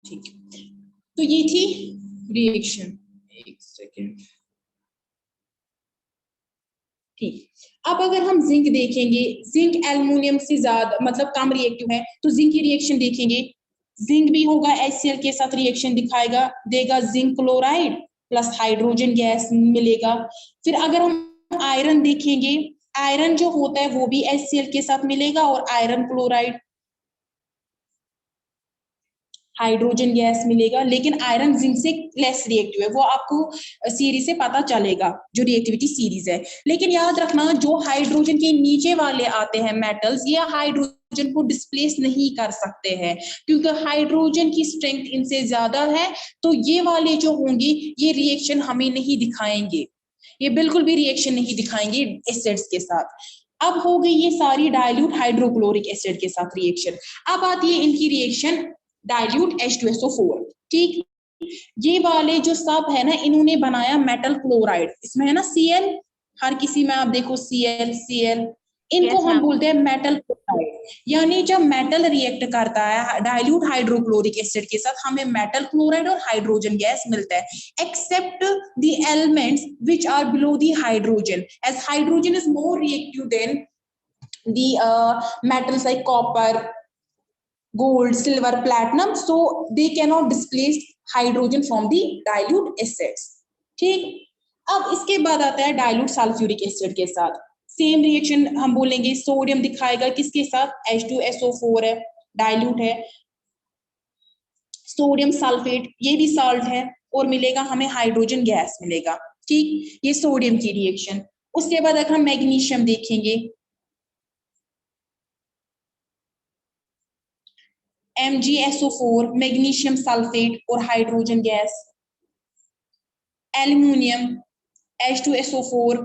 ठीक, तो ये थी रिएक्शन। एक सेकेंड, ठीक। अब अगर हम जिंक देखेंगे, जिंक एल्युमिनियम से ज्यादा मतलब कम रिएक्टिव है, तो जिंक की रिएक्शन देखेंगे, जिंक भी होगा HCl के साथ रिएक्शन दिखाएगा, देगा zinc chloride plus hydrogen gas मिलेगा। फिर अगर हम आयरन देखेंगे, आयरन जो होता है वो भी HCl के साथ मिलेगा और आयरन क्लोराइड हाइड्रोजन गैस मिलेगा, लेकिन आयरन जिंक से लेस रिएक्टिव है, वो आपको सीरीज से पता चलेगा जो रिएक्टिविटी सीरीज है। लेकिन याद रखना जो हाइड्रोजन के नीचे वाले आते हैं मेटल्स, ये हाइड्रोजन को डिस्प्लेस नहीं कर सकते हैं क्योंकि हाइड्रोजन की स्ट्रेंथ इनसे ज्यादा है, तो ये वाले जो होंगे ये रिएक्शन हमें नहीं दिखाएंगे, ये बिल्कुल भी रिएक्शन नहीं दिखाएंगे एसिड्स के साथ। अब हो गई ये सारी डाइल्यूट हाइड्रोक्लोरिक एसिड के साथ रिएक्शन। अब आती है इनकी रिएक्शन डाइल्यूट H2SO4, ठीक। ये वाले जो सब है ना, इन्होंने बनाया मेटल क्लोराइड, इसमें है ना Cl, हर किसी में आप देखो Cl, इनको Yes, हम ma'am. बोलते हैं मेटल क्लोराइड। यानी जब मेटल रिएक्ट करता है डाइल्यूट हाइड्रोक्लोरिक एसिड के साथ, हमें मेटल क्लोराइड और हाइड्रोजन गैस मिलता है, except the elements which are below the hydrogen, as hydrogen is more reactive than the metals like copper, gold, silver, platinum, so they cannot displace hydrogen from the dilute acids, ठीक। अब इसके बाद आता है dilute sulphuric acid के साथ, same reaction हम बोलेंगे, सोडियम दिखाएगा किसके साथ, H2SO4 है, डाइल्यूट है, सोडियम सल्फेट ये भी साल्ट है, और मिलेगा हमें हाइड्रोजन गैस मिलेगा, ठीक। ये सोडियम की रिएक्शन। उसके बाद अगर हम मैग्नीशियम देखेंगे, MgSO4, मैग्नीशियम सल्फेट और hydrogen gas, aluminium H2SO4,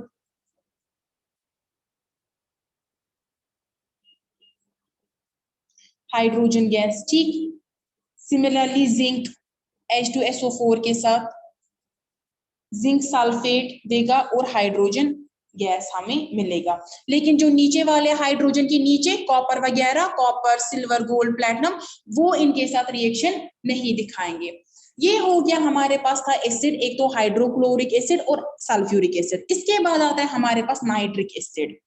hydrogen gas, ठीक। सिमिलरली जिंक H2SO4 के साथ जिंक सल्फेट देगा और हाइड्रोजन गैस हमें मिलेगा। लेकिन जो नीचे वाले हाइड्रोजन के नीचे कॉपर वगैरह, कॉपर, सिल्वर, गोल्ड, प्लैटिनम, वो इनके साथ रिएक्शन नहीं दिखाएंगे। ये हो गया हमारे पास था एसिड, एक तो हाइड्रोक्लोरिक एसिड और सल्फ्यूरिक एसिड। इसके बाद आता है हमारे पास nitric acid,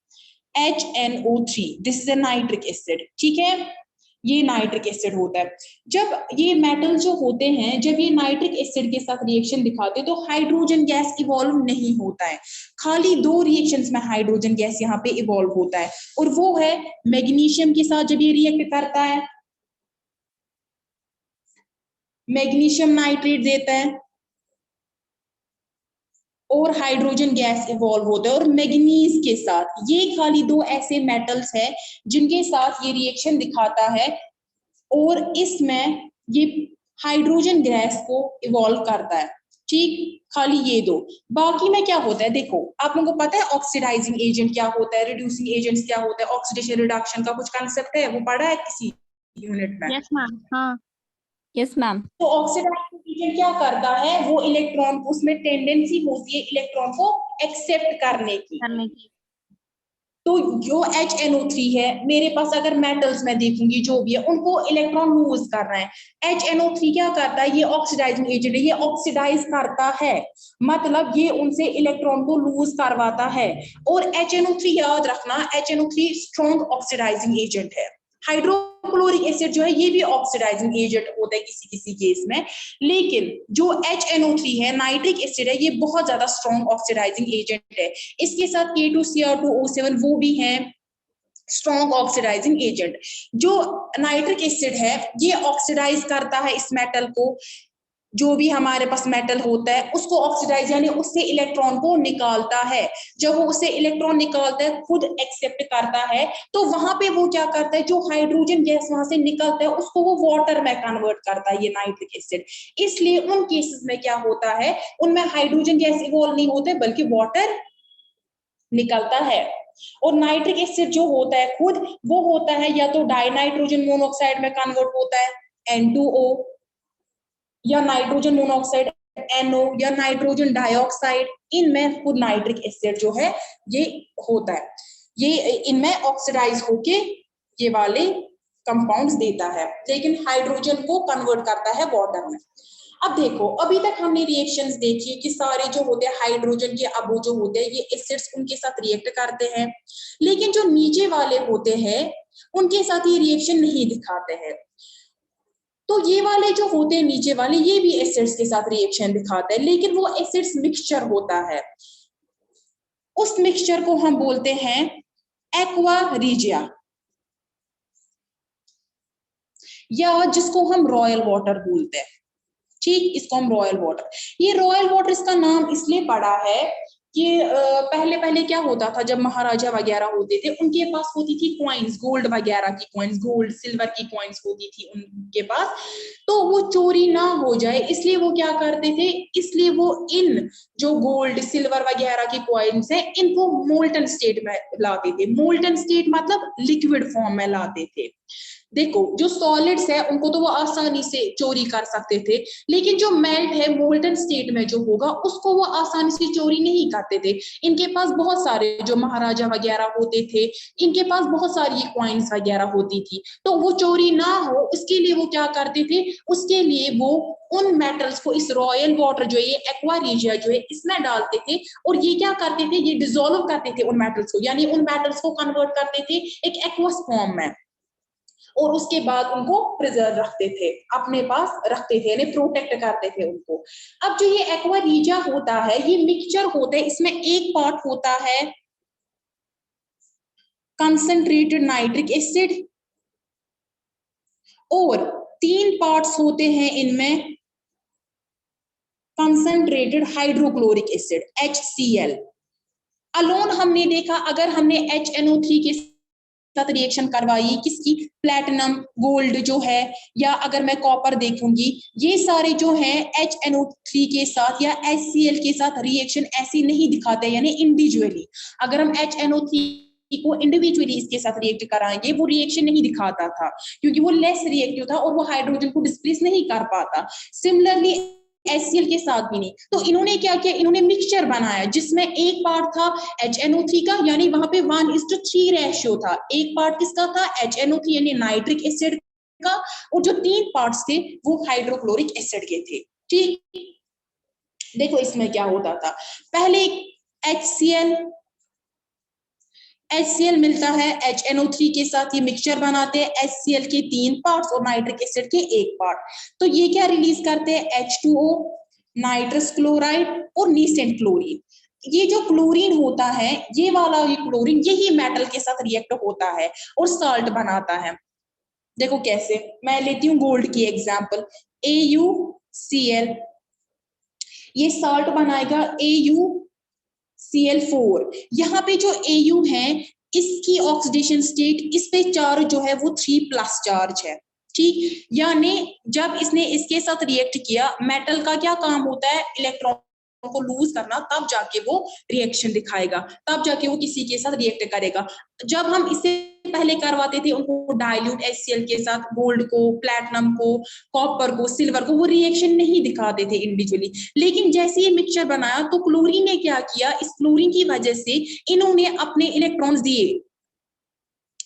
HNO3, this is a nitric acid, ठीक है। ये नाइट्रिक एसिड होता है। जब ये मेटल जो होते हैं, जब ये नाइट्रिक एसिड के साथ रिएक्शन दिखाते हैं तो हाइड्रोजन गैस इवॉल्व नहीं होता है, खाली दो रिएक्शंस में हाइड्रोजन गैस यहाँ पे इवॉल्व होता है, और वो है मैग्नीशियम के साथ जब ये रिएक्ट करता है, मैग्नीशियम नाइट्रेट देता है और हाइड्रोजन गैस इवॉल्व होता है, और मैग्नीज के साथ, ये खाली दो ऐसे मेटल्स हैं जिनके साथ ये रिएक्शन दिखाता है, और इसमें ये हाइड्रोजन गैस को इवॉल्व करता है, ठीक। खाली ये दो, बाकी में क्या होता है, देखो आप लोगों को पता है ऑक्सीडाइजिंग एजेंट क्या होता है, रिड्यूसिंग एजेंट्स क्या होता है, ऑक्सीडेशन रिडक्शन का कुछ कंसेप्ट है, वो पढ़ा है किसी यूनिट में? Yes, ma'am. हाँ. Yes, ma'am. तो ऑक्सीडाइजिंग एजेंट क्या करता है, वो इलेक्ट्रॉन, उसमें टेंडेंसी होती है इलेक्ट्रॉन को एक्सेप्ट करने की। करने की. तो जो HNO3 है, मेरे पास अगर मेटल्स में देखूंगी जो भी है, उनको इलेक्ट्रॉन लूज कर रहा है। HNO3 क्या करता है, ये ऑक्सीडाइजिंग एजेंट है, ये ऑक्सीडाइज करता है, मतलब ये उनसे इलेक्ट्रॉन को लूज करवाता है। और HNO3 याद रखना, HNO3 स्ट्रॉन्ग ऑक्सीडाइजिंग एजेंट है। हाइड्रोक्लोरिक एसिड जो है ये भी ऑक्सीडाइजिंग एजेंट होता है किसी किसी केस में, लेकिन जो HNO3 है, नाइट्रिक एसिड है, ये बहुत ज्यादा स्ट्रॉन्ग ऑक्सीडाइजिंग एजेंट है। इसके साथ K2Cr2O7 वो भी है स्ट्रॉन्ग ऑक्सीडाइजिंग एजेंट। जो नाइट्रिक एसिड है ये ऑक्सीडाइज करता है इस मेटल को, जो भी हमारे पास मेटल होता है उसको ऑक्सीडाइज यानी उससे इलेक्ट्रॉन को निकालता है। जब वो उससे इलेक्ट्रॉन निकालता है, खुद एक्सेप्ट करता है, तो वहां पे वो क्या करता है, जो हाइड्रोजन गैस वहां से निकलता है उसको वो वाटर में कन्वर्ट करता है, ये नाइट्रिक एसिड। इसलिए उन केसेस में क्या होता है, उनमें हाइड्रोजन गैस इवॉल्व नहीं होते बल्कि वाटर निकलता है। और नाइट्रिक एसिड जो होता है खुद, वो होता है या तो डाई नाइट्रोजन मोनोऑक्साइड में कन्वर्ट होता है N2O, या नाइट्रोजन मोनोऑक्साइड NO, या नाइट्रोजन डाइऑक्साइड, इनमें खुद नाइट्रिक एसिड जो है ये होता है, ये इनमें ऑक्सीडाइज होके ये वाले कंपाउंड्स देता है, लेकिन हाइड्रोजन को कन्वर्ट करता है वाटर में। अब देखो, अभी तक हमने रिएक्शंस देखी कि सारे जो होते हैं हाइड्रोजन के अणु जो होते हैं ये एसिड्स उनके साथ रिएक्ट करते हैं, लेकिन जो नीचे वाले होते हैं उनके साथ ये रिएक्शन नहीं दिखाते हैं। तो ये वाले जो होते हैं नीचे वाले ये भी एसिड्स के साथ रिएक्शन दिखाते हैं, लेकिन वो एसिड्स मिक्सचर होता है। उस मिक्सचर को हम बोलते हैं एक्वा रीजिया, या जिसको हम रॉयल वाटर बोलते हैं। ठीक, इसको हम रॉयल वाटर, ये रॉयल वाटर इसका नाम इसलिए पड़ा है कि पहले क्या होता था, जब महाराजा वगैरह होते थे उनके पास होती थी कॉइन्स, गोल्ड वगैरह की कॉइन्स, गोल्ड सिल्वर की कॉइन्स होती थी उनके पास, तो वो चोरी ना हो जाए इसलिए वो क्या करते थे, इसलिए वो इन जो गोल्ड सिल्वर वगैरह की कॉइन्स हैं इनको मोल्टन स्टेट में लाते थे। मोल्टन स्टेट मतलब लिक्विड फॉर्म में लाते थे। देखो, जो सॉलिड्स है उनको तो वो आसानी से चोरी कर सकते थे, लेकिन जो मेल्ट है मोल्टन स्टेट में जो होगा उसको वो आसानी से चोरी नहीं करते थे। इनके पास बहुत सारे जो महाराजा वगैरह होते थे इनके पास बहुत सारी कॉइन्स वगैरह होती थी, तो वो चोरी ना हो उसके लिए वो क्या करते थे, उसके लिए वो उन मेटल्स को इस रॉयल वाटर जो है ये एक्वा रीजिया जो है इसमें डालते थे, और ये क्या करते थे, ये डिसॉल्व करते थे उन मेटल्स को, यानी उन मेटल्स को कन्वर्ट करते थे एक एक्वस फॉर्म में, और उसके बाद उनको प्रिजर्व रखते थे, अपने पास रखते थे, यानी प्रोटेक्ट करते थे उनको। अब जो ये एक्वा रीजिया होता है ये मिक्सचर होता है, इसमें एक पार्ट होता है कंसंट्रेटेड नाइट्रिक एसिड और 3 पार्ट्स होते हैं इनमें concentrated hydrochloric acid HCl। Alone हमने देखा, अगर हमने HNO3 के साथ रिएक्शन करवाई, किसकी, प्लैटिनम गोल्ड जो है, या अगर मैं कॉपर देखूंगी, ये सारे जो हैं HNO3 के साथ या HCl के साथ रिएक्शन ऐसी नहीं दिखाते, यानी इंडिविजुअली। अगर हम HNO3 को इंडिविजुअली इसके साथ रिएक्ट कराएंगे वो रिएक्शन नहीं दिखाता था, क्योंकि वो लेस रिएक्टिव था और वो हाइड्रोजन को डिस्प्लेस नहीं कर पाता। सिमिलरली HCl के साथ भी नहीं। तो इन्होंने क्या किया, इन्होंने मिक्सचर बनाया जिसमें एक पार्ट था HNO3 का, यानी वहां पे 1:3 रेशियो था। एक पार्ट किसका था, HNO3 यानी नाइट्रिक एसिड का, और जो 3 पार्ट्स थे वो हाइड्रोक्लोरिक एसिड के थे। ठीक, देखो इसमें क्या होता था, पहले HCl मिलता है HNO3 के साथ, ये मिक्सचर बनाते हैं, HCl के 3 पार्ट्स और नाइट्रिक एसिड के 1 पार्ट, तो ये क्या रिलीज करते हैं, H2O, नाइट्रस क्लोराइड और नीसेंट क्लोरीन। ये जो क्लोरीन होता है, ये वाला ये क्लोरीन यही मेटल के साथ रिएक्ट होता है और साल्ट बनाता है। देखो कैसे, मैं लेती हूँ गोल्ड की एग्जाम्पल, AuCl, ये साल्ट बनाएगा AuCl4। यहाँ पे जो Au है इसकी ऑक्सीडेशन स्टेट, इस पे चार्ज जो है वो 3+ चार्ज है। ठीक, यानी जब इसने इसके साथ रिएक्ट किया, मेटल का क्या काम होता है, इलेक्ट्रॉन को लूज करना, तब जाके वो रिएक्शन दिखाएगा, तब जाके वो किसी के साथ रिएक्ट करेगा। जब हम इससे पहले करवाते थे उनको डाइल्यूट HCl के साथ, गोल्ड को, प्लैटिनम को, कॉपर को, सिल्वर को, वो रिएक्शन नहीं दिखाते थे इंडिविजुअली। लेकिन जैसे ये मिक्सचर बनाया तो क्लोरीन ने क्या किया, इस क्लोरीन की वजह से इन्होंने अपने इलेक्ट्रॉन्स दिए,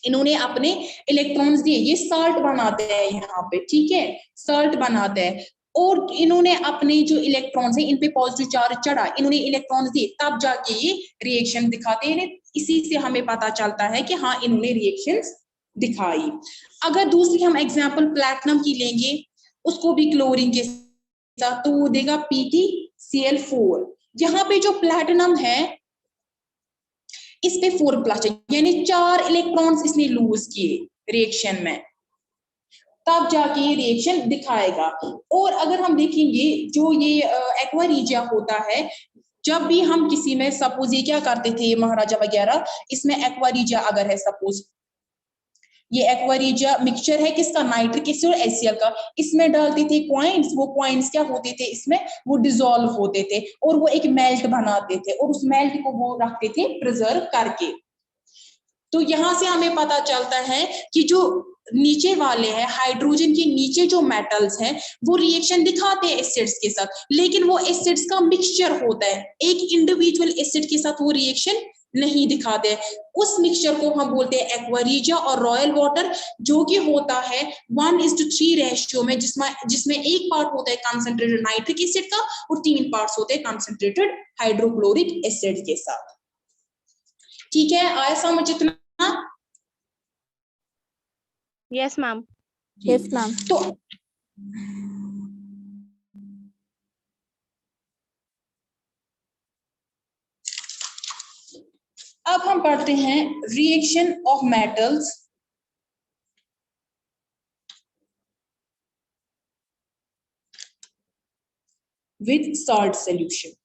इन्होंने अपने इलेक्ट्रॉन्स दिए, ये साल्ट बनाते हैं यहाँ पे, ठीक है, साल्ट बनाते हैं, और इन्होंने अपने जो इलेक्ट्रॉन्स हैं इन पे पॉजिटिव चार्ज चढ़ा, इन्होंने इलेक्ट्रॉन्स दिए, तब जाके ये रिएक्शन दिखाते हैं। इसी से हमें पता चलता है कि हाँ इन्होंने रिएक्शंस दिखाई। अगर दूसरी हम एग्जांपल प्लैटिनम की लेंगे, उसको भी क्लोरीन के साथ, तो वो देगा PtCl4। यहाँ पे जो प्लैटिनम है इस पे 4+ है, यानी 4 इलेक्ट्रॉन्स इसने लूज किए रिएक्शन में, तब जाके ये रिएक्शन दिखाएगा। और अगर हम देखेंगे जो ये एक्वा रीजिया होता है, जब भी हम किसी में, सपोज ये क्या करते थे महाराजा वगैरह, इसमें एक्वा रीजिया अगर है, सपोज ये एक्वा रीजिया मिक्सचर है किसका, नाइट्रिक एसिड और HCl का, इसमें डालते थे कॉइन्स, वो कॉइन्स क्या होते थे इसमें, वो डिसॉल्व होते थे और वो एक मेल्ट बनाते थे, और उस मेल्ट को वो रखते थे प्रिजर्व करके। तो यहां से हमें पता चलता है कि जो नीचे वाले हैं, हाइड्रोजन के नीचे जो मेटल्स हैं वो रिएक्शन दिखाते हैं एसिड्स के साथ, लेकिन वो एसिड्स का मिक्सचर होता है, एक इंडिविजुअल एसिड के साथ वो रिएक्शन नहीं दिखाते हैं। उस मिक्सचर को हम बोलते हैं एक्वा रीजिया और रॉयल वाटर, जो कि होता है 1:3 रेशियो में, जिसमें एक पार्ट होता है कंसंट्रेटेड नाइट्रिक एसिड का और 3 पार्ट्स होते हैं कंसंट्रेटेड हाइड्रोक्लोरिक एसिड के साथ। ठीक है, आया समझ इतना? Yes ma'am. Yes, ma'am. तो अब हम पढ़ते हैं reaction of metals with salt solution.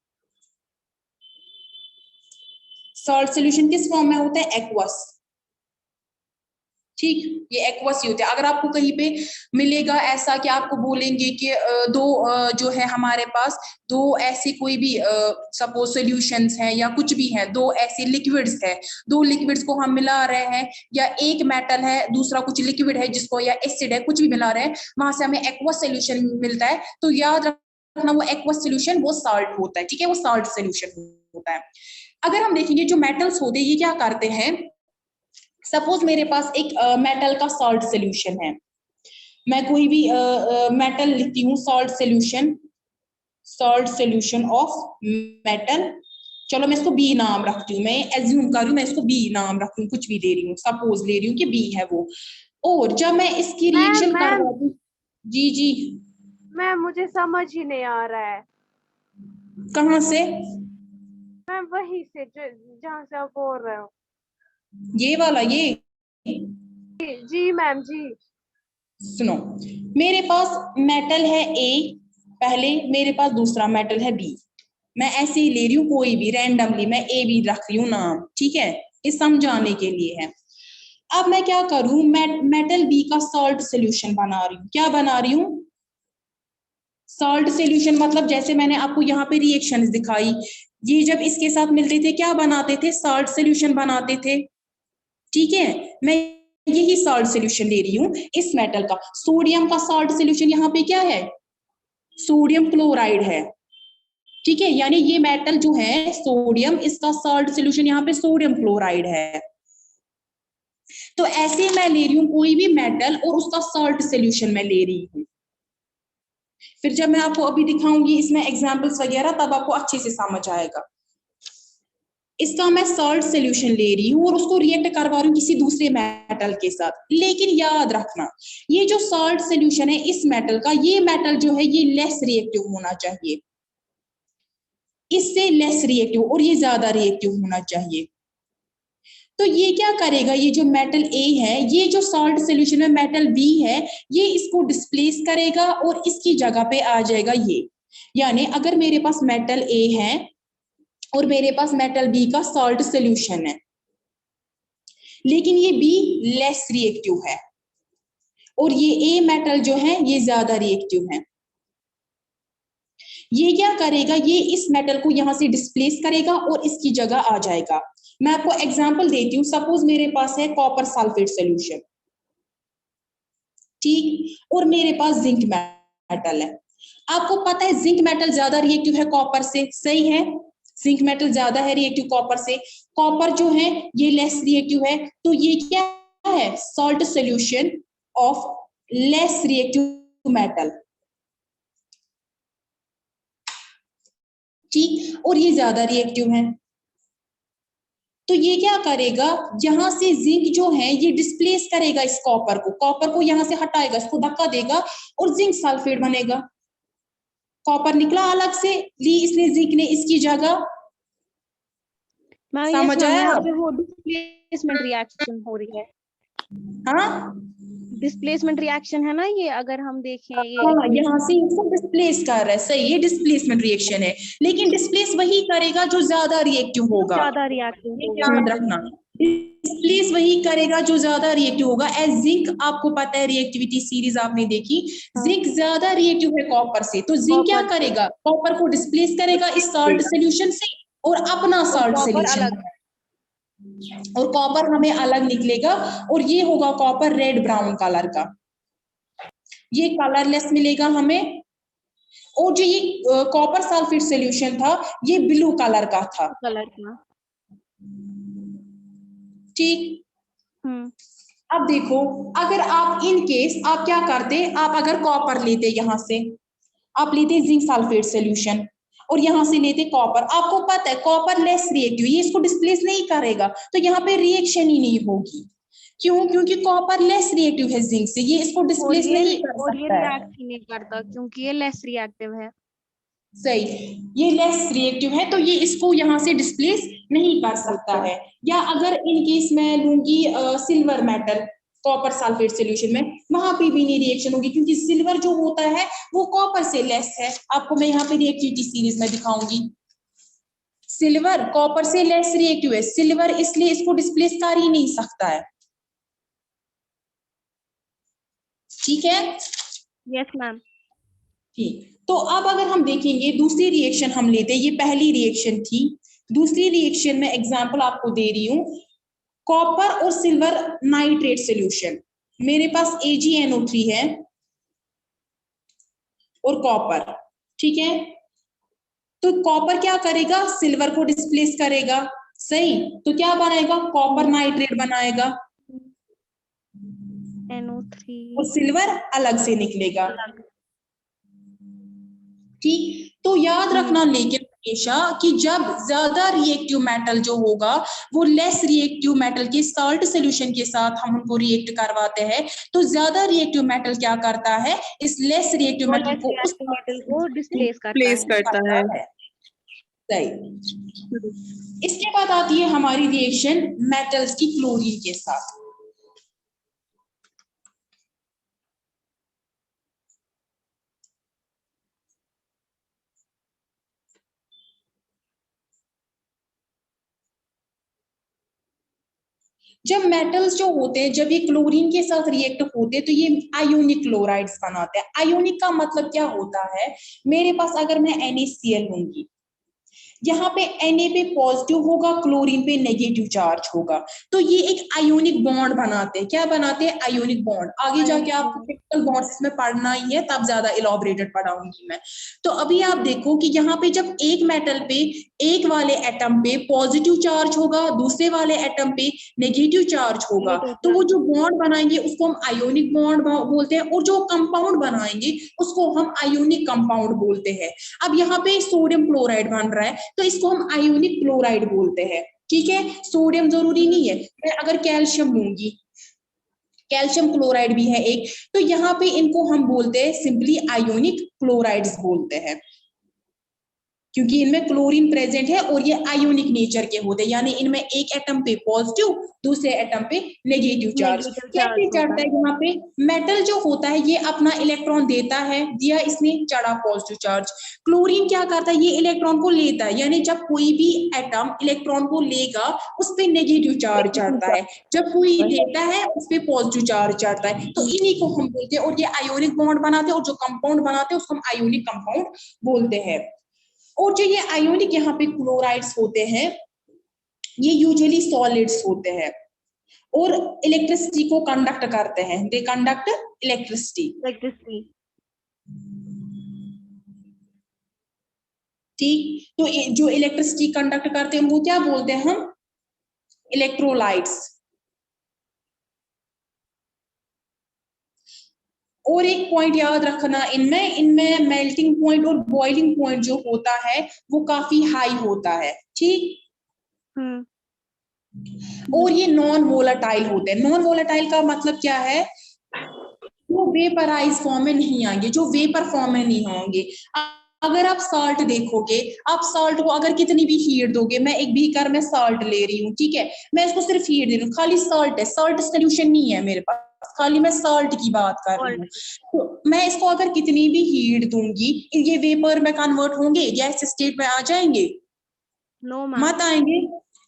Salt solution किस फॉर्म में होता है? एक्वस। ठीक, ये एक्वस ही होते हैं। अगर आपको कहीं पे मिलेगा ऐसा कि आपको बोलेंगे कि दो जो है हमारे पास दो ऐसे कोई भी सपोज सॉल्यूशंस हैं या कुछ भी है, दो ऐसे लिक्विड्स है, दो लिक्विड्स को हम मिला रहे हैं, या एक मेटल है दूसरा कुछ लिक्विड है जिसको, या एसिड है, कुछ भी मिला रहे हैं, वहां से हमें एक्वस सॉल्यूशन मिलता है, तो याद रखना वो एक्वस सॉल्यूशन वो सॉल्ट होता है। ठीक है, वो सॉल्ट सॉल्यूशन होता है। अगर हम देखेंगे जो मेटल्स होते हैं ये क्या करते हैं, सपोज मेरे पास एक मेटल का सॉल्ट सॉल्यूशन है, मैं कोई भी मेटल लिखती हूँ सॉल्ट सॉल्यूशन ऑफ मेटल, चलो मैं इसको बी नाम रखती हूँ, मैं एज्यूम कर रही हूँ, मैं इसको बी नाम रखती हूँ, कुछ भी दे रही हूँ, सपोज ले रही हूँ कि बी है वो। और जब मैं इसकी रिएक्शन करवाती हूँ, जी जी मैम मुझे समझ ही नहीं आ रहा है। कहाँ से? मैम वही से जहाँ से आप बोल रहे हो। ये वाला, ये जी मैम जी। सुनो, मेरे पास मेटल है ए पहले, मेरे पास दूसरा मेटल है बी, मैं ऐसे ही ले रही हूँ कोई भी रैंडमली, मैं ए बी रख रही हूँ नाम, ठीक है, इस समझाने के लिए है। अब मैं क्या करूं, मेटल बी का सॉल्ट सॉल्यूशन बना रही हूँ। क्या बना रही हूँ? सॉल्ट सॉल्यूशन, मतलब जैसे मैंने आपको यहाँ पे रिएक्शंस दिखाई, ये जब इसके साथ मिलते थे क्या बनाते थे? सॉल्ट सॉल्यूशन बनाते थे। ठीक है, मैं यही सॉल्ट सॉल्यूशन ले रही हूँ इस मेटल का। सोडियम का सॉल्ट सॉल्यूशन यहाँ पे क्या है? सोडियम क्लोराइड है। ठीक है, यानी ये मेटल जो है सोडियम, इसका सॉल्ट सॉल्यूशन यहाँ पे सोडियम क्लोराइड है। तो ऐसे मैं ले रही हूँ कोई भी मेटल और उसका सॉल्ट सॉल्यूशन मैं ले रही हूँ। फिर जब मैं आपको अभी दिखाऊंगी इसमें एग्जांपल्स वगैरह, तब आपको अच्छे से समझ आएगा। इसका मैं सॉल्ट सॉल्यूशन ले रही हूँ और उसको रिएक्ट करवा रही हूँ किसी दूसरे मेटल के साथ, लेकिन याद रखना ये जो सॉल्ट सॉल्यूशन है इस मेटल का, ये मेटल जो है ये लेस रिएक्टिव होना चाहिए, इससे लेस रिएक्टिव, और ये ज्यादा रिएक्टिव होना चाहिए। तो ये क्या करेगा, ये जो मेटल ए है, ये जो सॉल्ट सॉल्यूशन में मेटल बी है, ये इसको डिस्प्लेस करेगा और इसकी जगह पे आ जाएगा ये। यानी अगर मेरे पास मेटल ए है और मेरे पास मेटल बी का सॉल्ट सॉल्यूशन है, लेकिन ये बी लेस रिएक्टिव है और ये ए मेटल जो है ये ज्यादा रिएक्टिव है, ये क्या करेगा, ये इस मेटल को यहां से डिस्प्लेस करेगा और इसकी जगह आ जाएगा। मैं आपको एग्जांपल देती हूँ, सपोज मेरे पास है कॉपर सल्फेट सॉल्यूशन, ठीक, और मेरे पास जिंक मेटल है। आपको पता है जिंक मेटल ज्यादा रिएक्टिव है कॉपर से, सही है, जिंक मेटल ज्यादा है रिएक्टिव कॉपर से, कॉपर जो है ये लेस रिएक्टिव है, तो ये क्या है, salt solution of less reactive metal, ठीक, और ये ज्यादा रिएक्टिव है। तो ये क्या करेगा, यहां से जिंक जो है ये डिस्प्लेस करेगा इस कॉपर को यहां से हटाएगा, इसको धक्का देगा और जिंक सल्फेट बनेगा। कॉपर निकला अलग से, ली इसने जिंक ने इसकी जगह। समझ आया? यहाँ पे वो डिस्प्लेसमेंट रिएक्शन हो रही है। हाँ, डिस्प्लेसमेंट रिएक्शन है ना ये, अगर हम देखें ये यहाँ से इसको डिस्प्लेस कर रहा है, सही है, डिस्प्लेसमेंट रिएक्शन है, लेकिन डिस्प्लेस वही करेगा जो ज्यादा रिएक्टिव होगा, ज्यादा रिएक्टिव ये याद रखना, डिस्प्लेस वही करेगा जो ज्यादा रिएक्टिव होगा। एज जिंक, आपको पता है रिएक्टिविटी सीरीज आपने देखी, जिंक ज्यादा रिएक्टिव है कॉपर से, तो जिंक क्या करेगा, कॉपर को डिस्प्लेस करेगा इस सॉल्ट सॉल्यूशन से और अपना सॉल्ट सॉल्यूशन, और कॉपर हमें अलग निकलेगा और ये होगा कॉपर रेड ब्राउन कलर का, ये कलरलेस मिलेगा हमें। और जो ये कॉपर सल्फेट सॉल्यूशन था ये ब्लू कलर का था, ठीक। हम्म। अब देखो, अगर आप इन केस आप क्या करते, आप अगर कॉपर लेते, यहां से आप लेते जिंक सल्फेट सोल्यूशन और यहां से लेते कॉपर, आपको पता है कॉपर लेस रिएक्टिव, ये इसको डिस्प्लेस नहीं करेगा, तो यहाँ पे रिएक्शन ही नहीं होगी। क्यों? क्योंकि कॉपर लेस रिएक्टिव है जिंक से, ये इसको डिस्प्लेस नहीं कर और ये सकता है। रिएक्ट ही नहीं करता क्योंकि ये लेस रिएक्टिव है। सही, ये लेस रिएक्टिव है तो ये इसको यहाँ से डिस्प्लेस नहीं कर सकता है। या अगर इन केस मैं लूंगी silver metal copper sulphate solution में, वहां पे भी नहीं रिएक्शन होगी क्योंकि सिल्वर जो होता है वो कॉपर से लेस है। आपको मैं यहाँ पे रिएक्टिविटी सीरीज में दिखाऊंगी, सिल्वर कॉपर से लेस रिएक्टिव है, सिल्वर इसलिए इसको डिस्प्लेस कर ही नहीं सकता है। ठीक है। Yes ma'am. ठीक, तो अब अगर हम देखेंगे दूसरी रिएक्शन हम लेते हैं, ये पहली रिएक्शन थी, दूसरी रिएक्शन में एग्जांपल आपको दे रही हूं, कॉपर और सिल्वर नाइट्रेट सॉल्यूशन। मेरे पास AgNO3 है और कॉपर, ठीक है। तो कॉपर क्या करेगा, सिल्वर को डिस्प्लेस करेगा, सही, तो क्या बनाएगा, कॉपर नाइट्रेट बनाएगा NO3 और सिल्वर अलग से निकलेगा। ठीक, तो याद रखना लेकिन हमेशा कि जब ज्यादा रिएक्टिव मेटल जो होगा वो लेस रिएक्टिव मेटल के साल्ट सॉल्यूशन के साथ हम उनको रिएक्ट करवाते हैं, तो ज्यादा रिएक्टिव मेटल क्या करता है, इस लेस रिएक्टिव मेटल को उस मेटल को डिस्प्लेस प्लेस करता है। सही। इसके बाद आती है हमारी रिएक्शन मेटल्स की क्लोरीन के साथ। जब मेटल्स जो होते हैं जब ये क्लोरीन के साथ रिएक्ट होते हैं तो ये आयोनिक क्लोराइड्स बनाते हैं। आयोनिक का मतलब क्या होता है, मेरे पास अगर मैं NaCl लूंगी, यहाँ पे Na पे पॉजिटिव होगा, क्लोरीन पे नेगेटिव चार्ज होगा, तो ये एक आयोनिक बॉन्ड बनाते हैं। क्या बनाते हैं, आयोनिक बॉन्ड। आगे जाके आपको केमिकल बॉन्ड्स इसमें पढ़ना ही है, तब ज्यादा इलॉबरेटेड पढ़ाऊंगी मैं। तो अभी आप देखो कि यहाँ पे जब एक मेटल पे एक वाले एटम पे पॉजिटिव चार्ज होगा, दूसरे वाले एटम पे नेगेटिव चार्ज होगा, तो वो जो बॉन्ड बनाएंगे उसको हम आयोनिक बॉन्ड बोलते हैं, और जो कंपाउंड बनाएंगे उसको हम आयोनिक कंपाउंड बोलते हैं। अब यहाँ पे सोडियम क्लोराइड बन रहा है तो इसको हम आयोनिक क्लोराइड बोलते हैं। ठीक है, सोडियम जरूरी नहीं है, मैं अगर कैल्शियम लूंगी, कैल्शियम क्लोराइड भी है एक, तो यहाँ पे इनको हम बोलते हैं सिंपली आयोनिक क्लोराइड्स बोलते हैं, क्योंकि इनमें क्लोरीन प्रेजेंट है और ये आयोनिक नेचर के होते हैं, यानी इनमें एक एटम पे पॉजिटिव, दूसरे एटम पे नेगेटिव चार्ज। कैसे चढ़ता है, यहाँ पे मेटल जो होता है ये अपना इलेक्ट्रॉन देता है, दिया इसने, चढ़ा पॉजिटिव चार्ज। क्लोरीन क्या करता है, ये इलेक्ट्रॉन को लेता है, यानी जब कोई भी एटम इलेक्ट्रॉन को लेगा उस पर नेगेटिव चार्ज चढ़ता है, जब कोई देता है उस पर पॉजिटिव चार्ज चढ़ता है, तो इन्हीं को हम बोलते हैं, और ये आयोनिक बॉन्ड बनाते हैं, और जो कंपाउंड बनाते हैं उसको हम आयोनिक कंपाउंड बोलते हैं। और जो ये आयोनिक यहाँ पे क्लोराइड्स होते हैं ये यूजुअली सॉलिड्स होते हैं और इलेक्ट्रिसिटी को कंडक्ट करते हैं, दे कंडक्ट इलेक्ट्रिसिटी। ठीक, तो जो इलेक्ट्रिसिटी कंडक्ट करते हैं उनको क्या बोलते हैं हम, इलेक्ट्रोलाइट्स। और एक पॉइंट याद रखना, इनमें मेल्टिंग पॉइंट और बॉइलिंग पॉइंट जो होता है वो काफी हाई होता है। ठीक, और ये नॉन वोलेटाइल होते हैं। नॉन वोलेटाइल का मतलब क्या है, वो वेपराइज फॉर्म में नहीं आएंगे, जो वेपर फॉर्म में नहीं होंगे। अगर आप साल्ट देखोगे, आप साल्ट को अगर कितनी भी हीट दोगे, मैं एक बीकर में साल्ट ले रही हूँ, ठीक है, मैं इसको सिर्फ हीट दे रही हूँ, खाली साल्ट है, साल्ट सोल्यूशन नहीं है मेरे पास, खाली मैं साल्ट की बात कर रही हूँ, तो मैं इसको अगर कितनी भी हीट दूंगी ये वेपर में कन्वर्ट होंगे, गैस स्टेट में आ जाएंगे, मत आएंगे।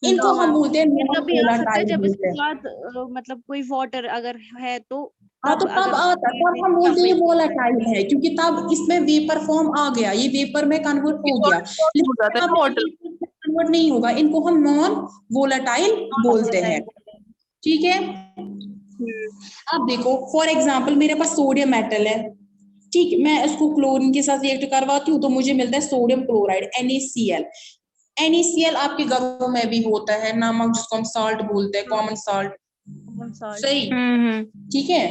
इनको हम बोलते हैं नॉन वोलेटाइल जब बोलते इसके हैं। बाद मतलब कोई वाटर अगर है तो हाँ, तो तब आता, तब हम बोलते हैं वोलेटाइल है, क्योंकि तब इसमें वेपर फॉर्म आ गया, ये वेपर में कन्वर्ट हो गया, लेकिन कन्वर्ट नहीं होगा, इनको हम नॉन वोलेटाइल बोलते हैं। ठीक है, अब देखो फॉर एग्जांपल मेरे पास सोडियम मेटल है, ठीक, मैं इसको क्लोरीन के साथ रिएक्ट करवाती हूँ तो मुझे मिलता है सोडियम क्लोराइड NaCl। NaCl आपके घरों में भी होता है, नमक जिसको हम साल्ट बोलते हैं, कॉमन साल्ट। सही, ठीक है।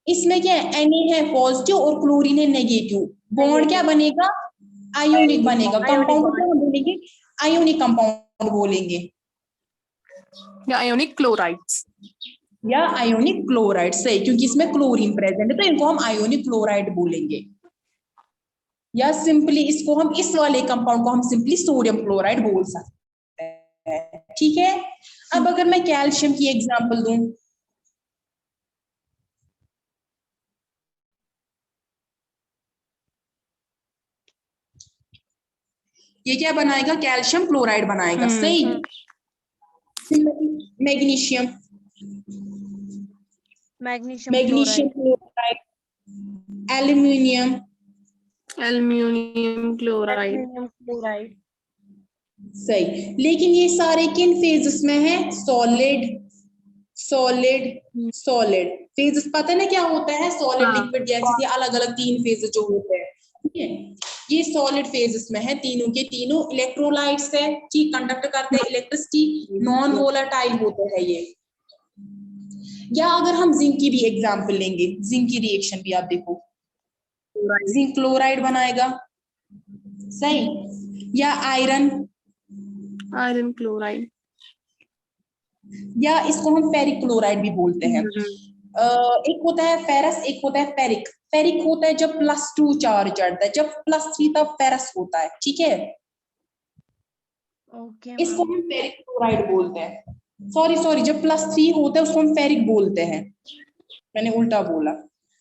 इसमें क्या है, Na है पॉजिटिव और क्लोरीन है नेगेटिव, बॉन्ड क्या बनेगा, आयोनिक बनेगा। कंपाउंड क्या बोलेंगे, आयोनिक कंपाउंड बोलेंगे, या आयोनिक क्लोराइड्स, या आयोनिक क्लोराइड। सही, क्योंकि इसमें क्लोरीन प्रेजेंट है तो इनको हम आयोनिक क्लोराइड बोलेंगे, या सिंपली इसको हम, इस वाले कंपाउंड को हम सिंपली सोडियम क्लोराइड बोल सकते हैं, ठीक है। अब अगर मैं कैल्शियम की एग्जांपल दूं, ये क्या बनाएगा, कैल्शियम क्लोराइड बनाएगा। सही, magnesium, magnesium chloride, aluminium, aluminium chloride. सही, लेकिन ये सारे किन फेजेस में है, सॉलिड सॉलिड सॉलिड फेजेस। पता है ना क्या होता है, सॉलिड लिक्विड गैसेस, ये अलग अलग 3 फेजेस जो होते हैं, ठीक है। ये सॉलिड फेजेस में है, तीनों के तीनों इलेक्ट्रोलाइट्स है, ठीक, कंडक्ट करते हैं इलेक्ट्रिसिटी, नॉन वोलेटाइल होते हैं ये। या अगर हम जिंक की भी एग्जांपल लेंगे, जिंक की रिएक्शन भी आप देखो, जिंक क्लोराइड बनाएगा। सही, या आयरन क्लोराइड, या इसको हम फेरिक क्लोराइड भी बोलते हैं। एक होता है फेरस, एक होता है फेरिक। फेरिक होता है जब +2 चार्ज चढ़ता है, जब +3 तब फेरस होता है, ठीक है। इसको हम फेरिक क्लोराइड बोलते हैं। सॉरी, जब +3 होता है उसको हम फेरिक बोलते हैं, मैंने उल्टा बोला।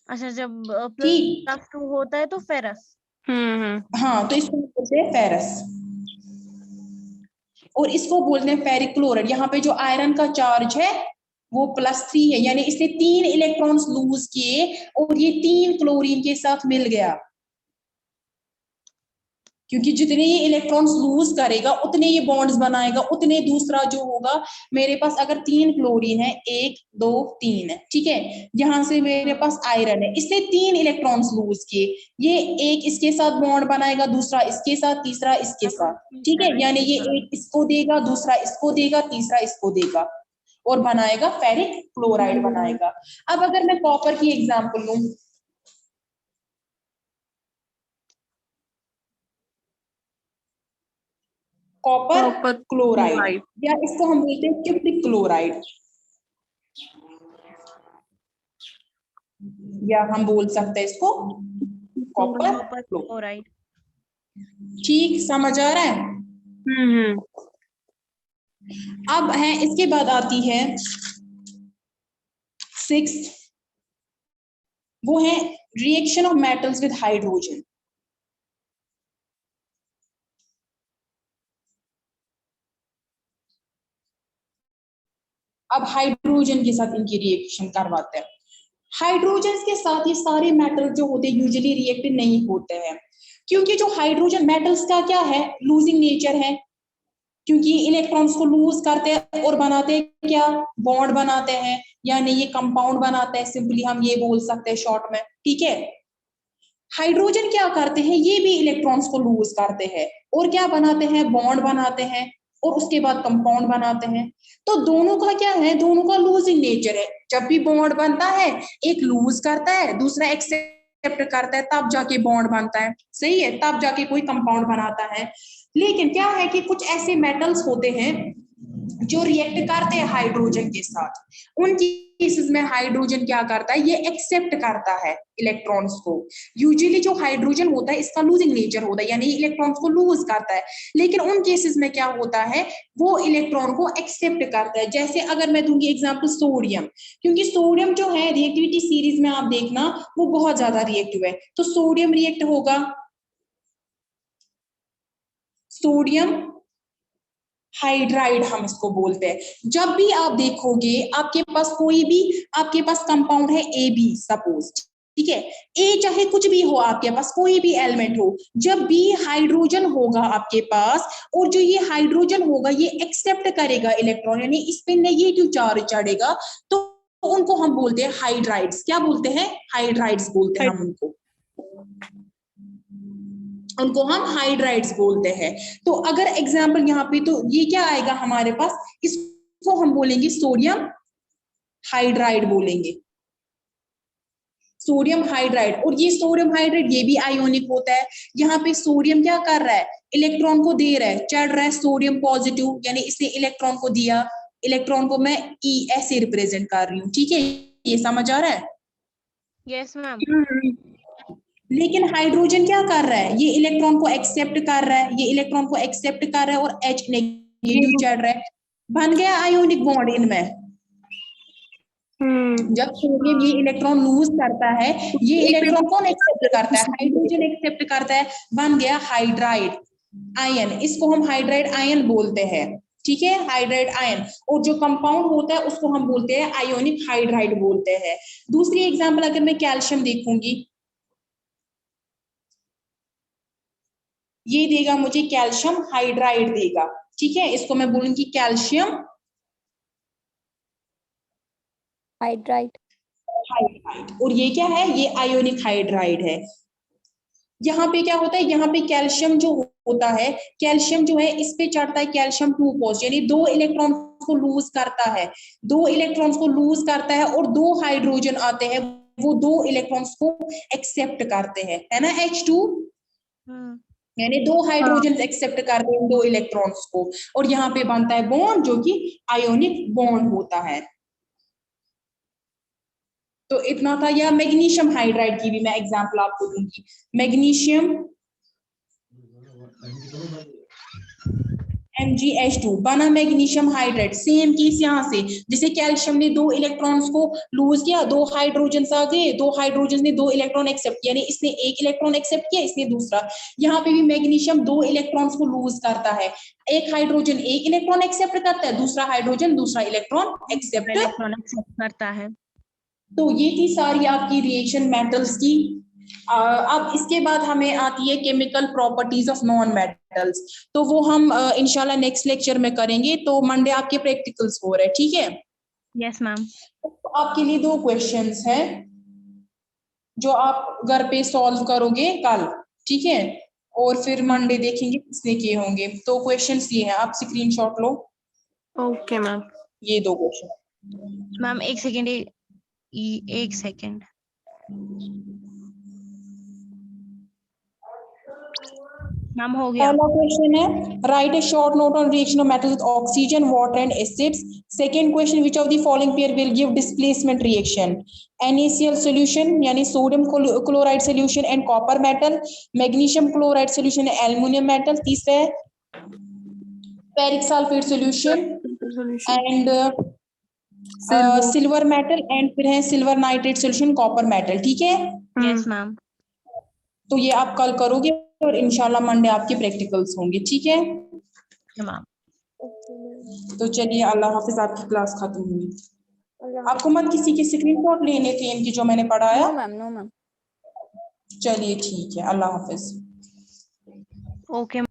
अच्छा, जब ठीक, +2 होता है तो फेरस। हाँ, तो इसको बोलते हैं फेरस, और इसको बोलते हैं फेरिक क्लोराइड। यहाँ पे जो आयरन का चार्ज है वो +3 है, यानी इसने 3 इलेक्ट्रॉन्स लूज किए और ये 3 क्लोरीन के साथ मिल गया, क्योंकि जितने ये इलेक्ट्रॉन्स लूज करेगा उतने ये बॉन्ड्स बनाएगा, उतने दूसरा जो होगा, मेरे पास अगर 3 क्लोरीन है, 1 2 3 है, ठीक है, यहाँ से मेरे पास आयरन है, इसने 3 इलेक्ट्रॉन्स लूज किए, ये एक इसके साथ बॉन्ड बनाएगा, दूसरा इसके साथ, तीसरा इसके साथ, ठीक है, यानी ये एक इसको देगा, दूसरा इसको देगा, तीसरा इसको देगा, और बनाएगा फेरिक क्लोराइड बनाएगा। अब अगर मैं कॉपर की एग्जांपल लूं, कॉपर क्लोराइड, या इसको हम बोलते हैं क्यूप्रिक क्लोराइड, या हम बोल सकते हैं इसको कॉपर क्लोराइड। ठीक, समझ आ रहा है। अब है, इसके बाद आती है 6th, वो है reaction of metals with hydrogen. अब हाइड्रोजन के साथ इनकी रिएक्शन करवाते हैं। हाइड्रोजन के साथ ये सारे मेटल जो होते हैं यूजुअली रिएक्ट नहीं होते हैं, क्योंकि जो हाइड्रोजन मेटल्स का क्या है, लूजिंग नेचर है, क्योंकि इलेक्ट्रॉन्स को लूज करते हैं और बनाते हैं क्या, बॉन्ड बनाते हैं, यानी ये कंपाउंड बनाते हैं, सिंपली हम ये बोल सकते हैं शॉर्ट में, ठीक है। हाइड्रोजन क्या करते हैं, ये भी इलेक्ट्रॉन्स को लूज करते हैं और क्या बनाते हैं, बॉन्ड बनाते हैं और उसके बाद कंपाउंड बनाते हैं। तो दोनों का क्या है, दोनों का लूजिंग नेचर है। जब भी बॉन्ड बनता है, एक लूज करता है, दूसरा एक्सेप्ट करता है, तब जाके बॉन्ड बनता है, सही है, तब जाके कोई कंपाउंड बनाता है। लेकिन क्या है कि कुछ ऐसे मेटल्स होते हैं जो रिएक्ट करते हैं हाइड्रोजन के साथ, उन केसेस में हाइड्रोजन क्या करता है, ये एक्सेप्ट करता है इलेक्ट्रॉन्स को। यूजुअली जो हाइड्रोजन होता है इसका लूजिंग नेचर होता है, यानी इलेक्ट्रॉन्स को लूज करता है, लेकिन उन केसेस में क्या होता है, वो इलेक्ट्रॉन को एक्सेप्ट करता है। जैसे अगर मैं दूंगी एग्जांपल सोडियम, क्योंकि सोडियम जो है रिएक्टिविटी सीरीज में आप देखना वो बहुत ज्यादा रिएक्टिव है, तो सोडियम रिएक्ट होगा, सोडियम हाइड्राइड हम इसको बोलते हैं। जब भी आप देखोगे आपके पास कोई भी, आपके पास कंपाउंड है ए बी सपोज, ठीक है, ए चाहे कुछ भी हो, आपके पास कोई भी एलिमेंट हो, जब भी हाइड्रोजन होगा आपके पास, और जो ये हाइड्रोजन होगा ये एक्सेप्ट करेगा इलेक्ट्रॉन, यानी इस पे नेगेटिव चार्ज चढ़ेगा, तो उनको हम बोलते हैं हाइड्राइड्स। क्या बोलते हैं, हाइड्राइड्स बोलते हैं हम उनको, उनको हम हाइड्राइड्स बोलते हैं। तो अगर एग्जाम्पल यहाँ पे, तो ये क्या आएगा हमारे पास, इसको हम बोलेंगे सोडियम हाइड्राइड बोलेंगे, सोडियम हाइड्राइड। और ये सोडियम हाइड्राइड ये भी आयोनिक होता है। यहाँ पे सोडियम क्या कर रहा है, इलेक्ट्रॉन को दे रहा है, चढ़ रहा है सोडियम पॉजिटिव, यानी इसने इलेक्ट्रॉन को दिया, इलेक्ट्रॉन को मैं ई ऐसे रिप्रेजेंट कर रही हूँ, ठीक है, ये समझ आ रहा है। Yes ma'am. लेकिन हाइड्रोजन क्या कर रहा है, ये इलेक्ट्रॉन को एक्सेप्ट कर रहा है, ये इलेक्ट्रॉन को एक्सेप्ट कर रहा है और H नेगेटिव चढ़ रहा है, बन गया आयोनिक बॉन्ड इनमें। जब सोडियम ये इलेक्ट्रॉन लूज करता है, ये इलेक्ट्रॉन कौन एक्सेप्ट करता है, हाइड्रोजन एक्सेप्ट करता है, बन गया हाइड्राइड आयन। इसको हम हाइड्राइड आयन बोलते हैं, ठीक है, हाइड्राइड आयन। और जो कंपाउंड होता है उसको हम बोलते हैं आयोनिक हाइड्राइड बोलते हैं। दूसरी एग्जांपल अगर मैं कैल्शियम देखूंगी, ये देगा मुझे कैल्शियम हाइड्राइड देगा, ठीक है, इसको मैं बोलूंगी कैल्शियम हाइड्राइड। हाइड्राइड। और ये क्या है, ये आयोनिक हाइड्राइड है। यहाँ पे क्या होता है, यहाँ पे कैल्शियम जो होता है, कैल्शियम जो है इस पे चढ़ता है कैल्शियम 2 पॉजिटिव, यानी 2 इलेक्ट्रॉन को लूज करता है, 2 इलेक्ट्रॉन्स को लूज करता है और 2 हाइड्रोजन आते हैं, वो 2 इलेक्ट्रॉन्स को एक्सेप्ट करते हैं, है ना, H2, यानी 2 हाइड्रोजन एक्सेप्ट करते हैं 2 इलेक्ट्रॉन्स को, और यहाँ पे बनता है बॉन्ड जो कि आयोनिक बॉन्ड होता है। तो इतना था। या मैग्नीशियम हाइड्राइड की भी मैं एग्जांपल आपको दूंगी। मैग्नीशियम MgH2 बना मैग्नीशियम हाइड्राइड। सेम केस यहाँ से, जैसे कैल्शियम ने 2 इलेक्ट्रॉन्स को लूज किया, 2 हाइड्रोजन आ गए, 2 हाइड्रोजन ने 2 इलेक्ट्रॉन एक्सेप्ट किया, यानी इसने 1 इलेक्ट्रॉन एक्सेप्ट किया, इसने दूसरा। यहाँ पे भी मैग्नीशियम 2 इलेक्ट्रॉन्स को लूज करता है, एक हाइड्रोजन 1 इलेक्ट्रॉन एक्सेप्ट करता है, दूसरा हाइड्रोजन दूसरा इलेक्ट्रॉन एक्सेप्ट करता है। तो ये थी सारी आपकी रिएक्शन मेटल्स की। अब इसके बाद हमें आती है chemical properties of non metals, तो वो हम इंशाल्लाह नेक्स्ट लेक्चर में करेंगे। तो मंडे आपके प्रैक्टिकल्स हो रहे हैं, ठीक है। Yes ma'am. तो आपके लिए 2 क्वेश्चंस हैं जो आप घर पे सॉल्व करोगे कल, ठीक है, और फिर मंडे देखेंगे किसने किए होंगे। तो क्वेश्चंस ये हैं, आप स्क्रीनशॉट लो। Okay, ma'am. ये 2 क्वेश्चन। मैम एक सेकेंड, एक सेकेंड। मैम हो गया। पहला क्वेश्चन है, write a short note on reaction of metal with oxygen, water and acids. Second question, which of the following pair will give displacement reaction, NaCl solution यानी sodium chloride solution and copper metal, magnesium chloride solution and aluminium metal. तीसरा है ferric sulphate solution and silver metal, and फिर है silver nitrate solution copper metal, ठीक है। Yes ma'am. तो ये आप कल करोगे और इंशाल्लाह मंडे आपके प्रैक्टिकल्स होंगे, ठीक है। मैम तो चलिए, अल्लाह हाफिज, आपकी क्लास खत्म हुई। आपको मत किसी के स्क्रीनशॉट लेने थे इनकी जो मैंने पढ़ाया। No ma'am, no ma'am. चलिए ठीक है, अल्लाह हाफिज। ओके।